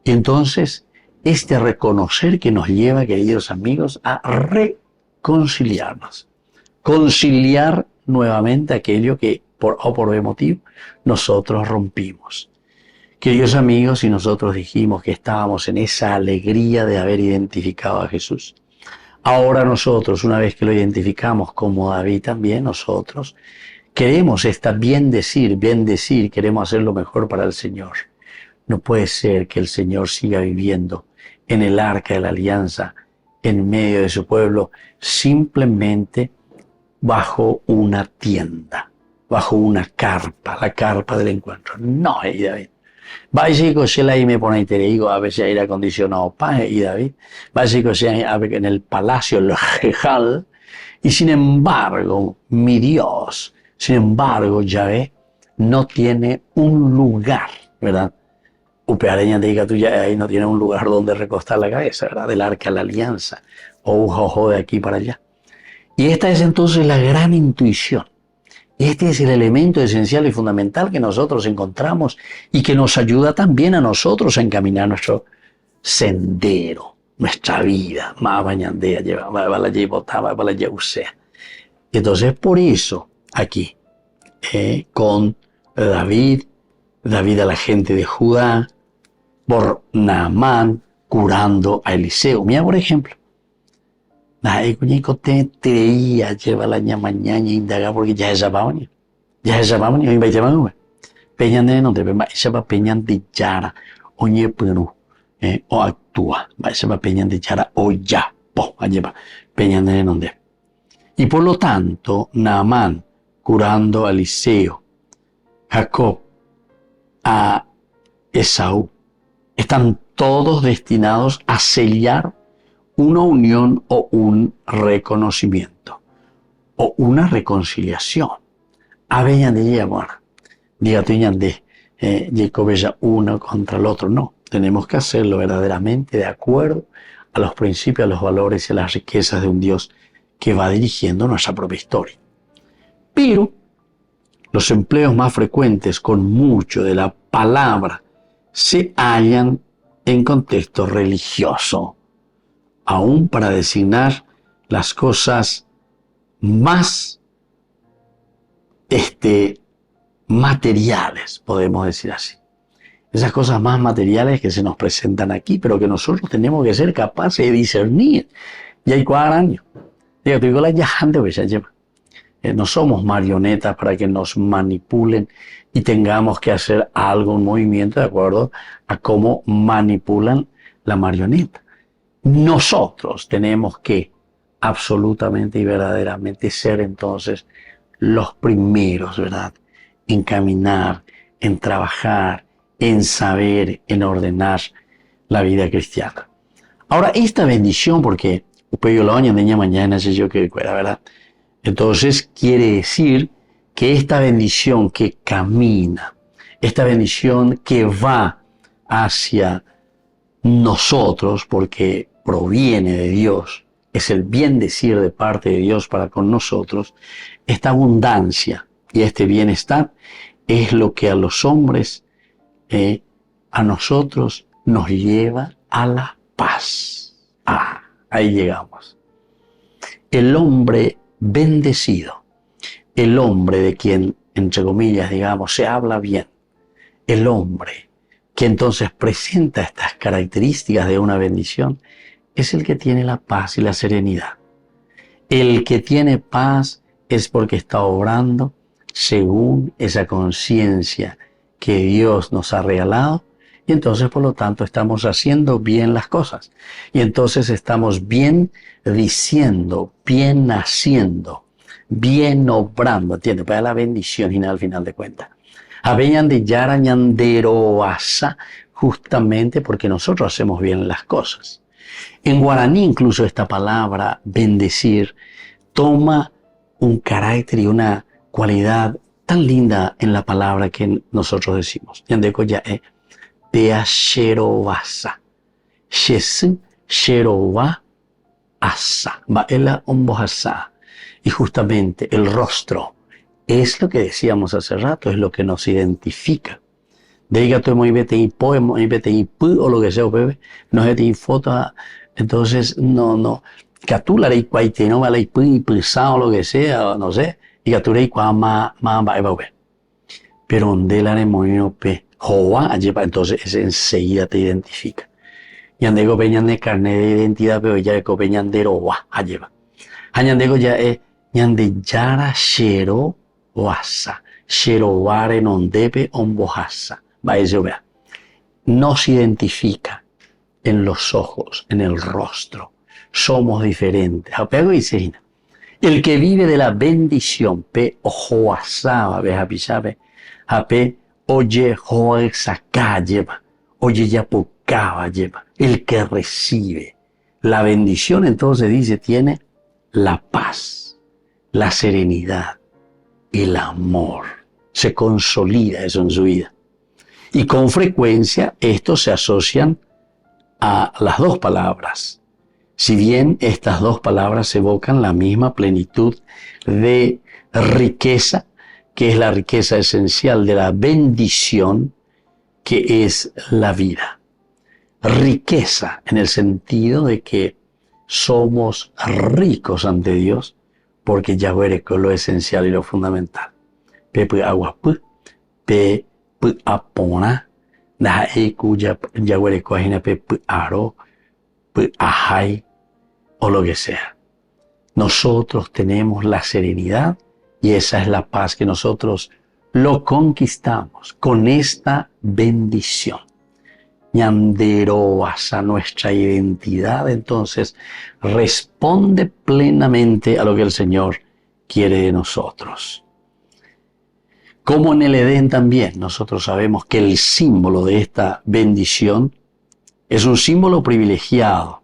Y entonces, este reconocer que nos lleva, queridos amigos, a reconciliarnos, conciliar nuevamente aquello que por A o por B motivo nosotros rompimos. Queridos amigos, si nosotros dijimos que estábamos en esa alegría de haber identificado a Jesús, ahora nosotros, una vez que lo identificamos como David también, nosotros queremos bien decir, queremos hacer lo mejor para el Señor. No puede ser que el Señor siga viviendo en el arca de la alianza, en medio de su pueblo, simplemente bajo una tienda, bajo una carpa, la carpa del encuentro. No, David. Básico se la me pone te digo a veces aire acondicionado paje y David básico se en el palacio el Jejal y sin embargo mi Dios, sin embargo Yahvé no tiene un lugar, ¿verdad? Upeareña te diga tú ya ahí no tiene un lugar donde recostar la cabeza, ¿verdad? Del arca de la alianza o un jojo de aquí para allá. Y esta es entonces la gran intuición. Este es el elemento esencial y fundamental que nosotros encontramos y que nos ayuda también a nosotros a encaminar nuestro sendero, nuestra vida. Entonces, por eso, aquí, con David a la gente de Judá, por Naamán curando a Eliseo. Mira, por ejemplo, te creía lleva la mañana indaga porque ya es sabábani hoy va a llamar peñan de no debe se va peñan de yara oñe pero o actúa se va peñan de yara o ya po lleva peñan de no debe y por lo tanto Naamán curando a Eliseo, Jacob a Esaú, están todos destinados a sellar una unión o un reconocimiento o una reconciliación. Aveñan de llamar, digan de Jacobella uno contra el otro. No, tenemos que hacerlo verdaderamente de acuerdo a los principios, a los valores y a las riquezas de un Dios que va dirigiendo nuestra propia historia. Pero los empleos más frecuentes con mucho de la palabra se hallan en contexto religioso, aún para designar las cosas más materiales, podemos decir así. Esas cosas más materiales que se nos presentan aquí, pero que nosotros tenemos que ser capaces de discernir. Y hay 4 años. No somos marionetas para que nos manipulen y tengamos que hacer algo, un movimiento de acuerdo a cómo manipulan la marioneta. Nosotros tenemos que absolutamente y verdaderamente ser entonces los primeros, ¿verdad? En caminar, en trabajar, en saber, en ordenar la vida cristiana. Ahora, esta bendición, porque yo lo año de mañana, sé yo que fuera, ¿verdad? Entonces, quiere decir que esta bendición que camina, esta bendición que va hacia nosotros, porque proviene de Dios, es el bien decir de parte de Dios para con nosotros, esta abundancia y este bienestar es lo que a los hombres, a nosotros, nos lleva a la paz. Ahí llegamos. El hombre bendecido, el hombre de quien, entre comillas, digamos, se habla bien, el hombre que entonces presenta estas características de una bendición, es el que tiene la paz y la serenidad. El que tiene paz es porque está obrando según esa conciencia que Dios nos ha regalado, y entonces por lo tanto estamos haciendo bien las cosas. Y entonces estamos bien diciendo, bien haciendo, bien obrando, ¿entiendes? Para la bendición y al final de cuentas. Habían de yara ñandero asa, justamente porque nosotros hacemos bien las cosas. En guaraní incluso esta palabra bendecir toma un carácter y una cualidad tan linda en la palabra que nosotros decimos. Yandeco ya es pea sherobasa. Shesu sheroba asa. Baela ombojasa. Y justamente el rostro es lo que decíamos hace rato, es lo que nos identifica. Diga tú muy vete y poema, y vete y pu o lo que sea, bebé. No se te foto. Entonces, no. Catula y cuaite, no vale y pu y pisa o lo que sea, no sé. Y catula y cuama, va, bebé. Pero donde la remolino pe, joa, entonces ese enseguida te identifica. Y andego peñan de carne de identidad, pero ya de peñan de roba, lleva. Añandego ya es, ñande yara shero oasa, shero ware non debe ombojasa. Va eso, vea. Nos identifica en los ojos, en el rostro. Somos diferentes. Apego y seina. El que vive de la bendición, pe ojoasaba, ve apisabe, ape oye joexacá lleva, oye yapocaba lleva. El que recibe la bendición, entonces dice, tiene la paz, la serenidad, el amor. Se consolida eso en su vida. Y con frecuencia estos se asocian a las dos palabras. Si bien estas dos palabras evocan la misma plenitud de riqueza, que es la riqueza esencial de la bendición, que es la vida. Riqueza en el sentido de que somos ricos ante Dios, porque Yahweh es lo esencial y lo fundamental. Pepe aguapu, pe apona, na eku Yahweh coagina pepe aro, pe ahai, o lo que sea. Nosotros tenemos la serenidad y esa es la paz que nosotros lo conquistamos con esta bendición. Ñanderoasa, nuestra identidad, entonces responde plenamente a lo que el Señor quiere de nosotros. Como en el Edén también, nosotros sabemos que el símbolo de esta bendición es un símbolo privilegiado,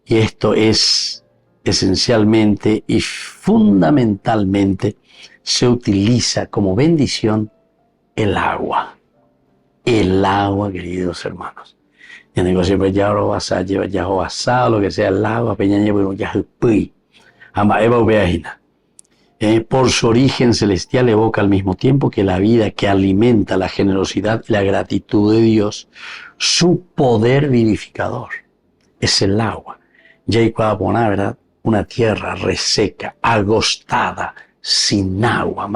y esto es esencialmente y fundamentalmente se utiliza como bendición el agua. El agua, queridos hermanos. Ya digo siempre, ya lo vas a llevar, ya lo vas a lo que sea el agua, peñaña, bueno, ya pui. Ama eva ubeajina. Por su origen celestial evoca al mismo tiempo que la vida que alimenta la generosidad y la gratitud de Dios, su poder vivificador. Es el agua. Ya hay cuadra, ¿verdad? Una tierra reseca, agostada, sin agua.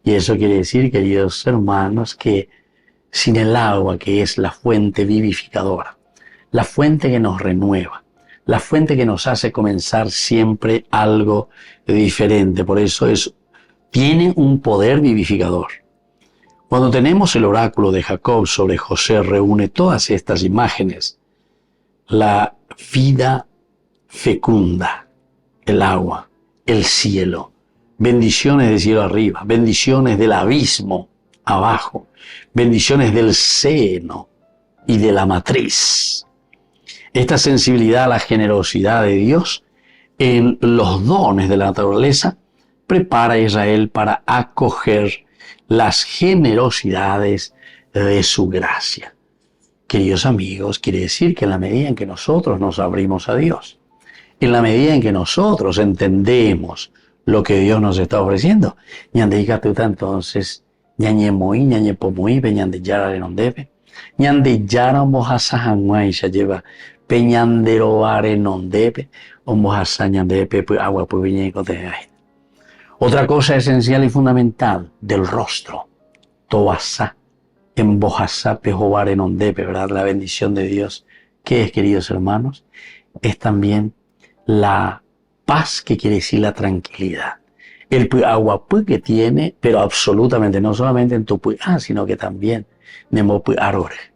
Y eso quiere decir, queridos hermanos, que sin el agua, que es la fuente vivificadora, la fuente que nos renueva, la fuente que nos hace comenzar siempre algo diferente. Por eso tiene un poder vivificador. Cuando tenemos el oráculo de Jacob sobre José, reúne todas estas imágenes. La vida fecunda, el agua, el cielo, bendiciones del cielo arriba, bendiciones del abismo abajo, bendiciones del seno y de la matriz. Esta sensibilidad a la generosidad de Dios en los dones de la naturaleza prepara a Israel para acoger las generosidades de su gracia. Queridos amigos, quiere decir que en la medida en que nosotros nos abrimos a Dios, en la medida en que nosotros entendemos lo que Dios nos está ofreciendo, entonces ñañe moi, ñañe pomoi, peñande yara renondebe, ñande yara mojasahanguay se lleva, peñandero are nondebe, o mojasañandebe, agua puviñeco de. Otra cosa esencial y fundamental del rostro, toasá, en bojasá pejovare nondebe, ¿verdad? La bendición de Dios, ¿qué es, queridos hermanos? Es también la paz, que quiere decir la tranquilidad. El agua que tiene, pero absolutamente, no solamente en tu sino que también nemo arore,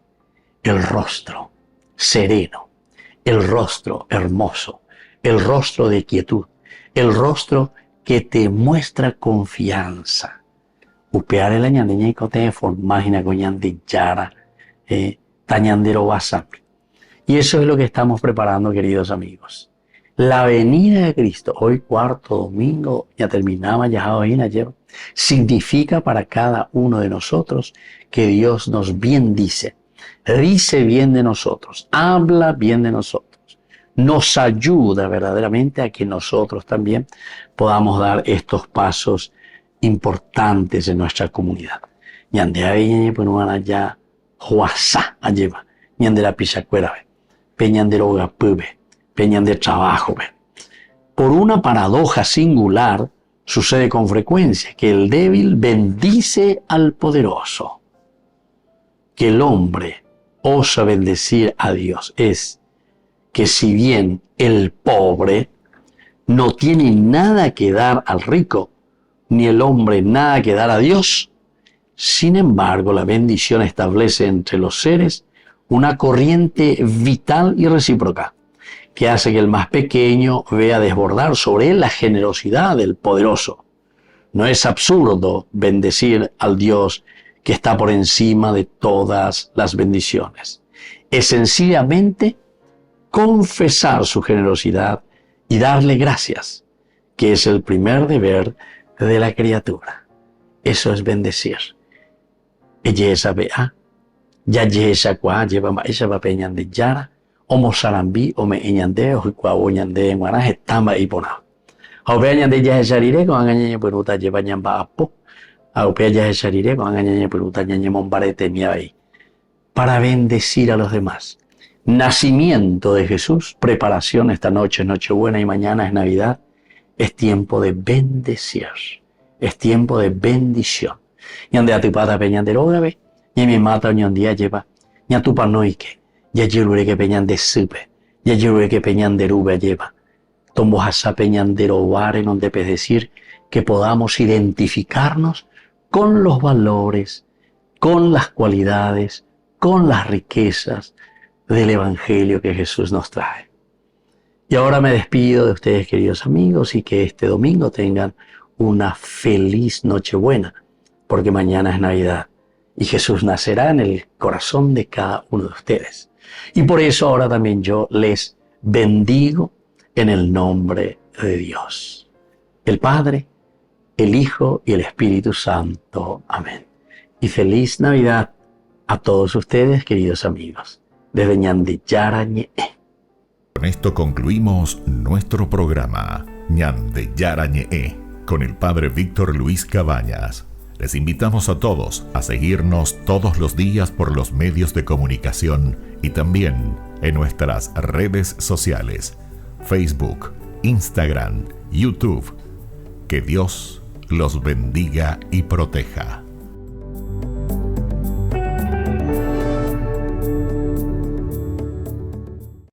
el rostro sereno, el rostro hermoso, el rostro de quietud, el rostro que te muestra confianza. Upeare la ñandeña y cote formagina coñandi yara, tañandero wasapi. Y eso es lo que estamos preparando, queridos amigos. La venida de Cristo, hoy cuarto domingo, ya terminaba, ya lleva, significa para cada uno de nosotros que Dios nos bendice, dice bien de nosotros, habla bien de nosotros, nos ayuda verdaderamente a que nosotros también podamos dar estos pasos importantes en nuestra comunidad. Ñande ahí, pues no van allá, Juasá, lleva, ñande la pisacuera, peñandero gapube, peñan de trabajo. Por una paradoja singular, sucede con frecuencia que el débil bendice al poderoso. Que el hombre osa bendecir a Dios es que si bien el pobre no tiene nada que dar al rico, ni el hombre nada que dar a Dios, sin embargo la bendición establece entre los seres una corriente vital y recíproca, que hace que el más pequeño vea desbordar sobre él la generosidad del poderoso. No es absurdo bendecir al Dios que está por encima de todas las bendiciones. Es sencillamente confesar su generosidad y darle gracias, que es el primer deber de la criatura. Eso es bendecir. Ella es vea, ya esa cua lleva esa va peñan de yara, Omo sarambi, ome eñande, ojucuao ñande en guaraje, tamba y pona. Aupea ñande ya esarire, con angañe peruta lleva ñamba apo. Aupea ya esarire, con angañe peruta ñañe mombarete miabai. Para bendecir a los demás. Nacimiento de Jesús, preparación esta noche, Nochebuena y mañana es Navidad. Es tiempo de bendecir. Es tiempo de bendición. Ñande a tu pata peñandero gabe, ñe mi mata ñondía lleva, ña tu panoike. Ya lleve que peñan de supe, ya lleve que peñan de rube lleva. Tombo hasa peñan de robar en donde es decir que podamos identificarnos con los valores, con las cualidades, con las riquezas del Evangelio que Jesús nos trae. Y ahora me despido de ustedes, queridos amigos, y que este domingo tengan una feliz Nochebuena, porque mañana es Navidad y Jesús nacerá en el corazón de cada uno de ustedes. Y por eso ahora también yo les bendigo en el nombre de Dios, el Padre, el Hijo y el Espíritu Santo. Amén. Y feliz Navidad a todos ustedes, queridos amigos, desde Ñande Yara Ñe'e. Con esto concluimos nuestro programa Ñande Yara Ñe'e con el Padre Víctor Luis Cabañas. Les invitamos a todos a seguirnos todos los días por los medios de comunicación y también en nuestras redes sociales, Facebook, Instagram, YouTube. Que Dios los bendiga y proteja.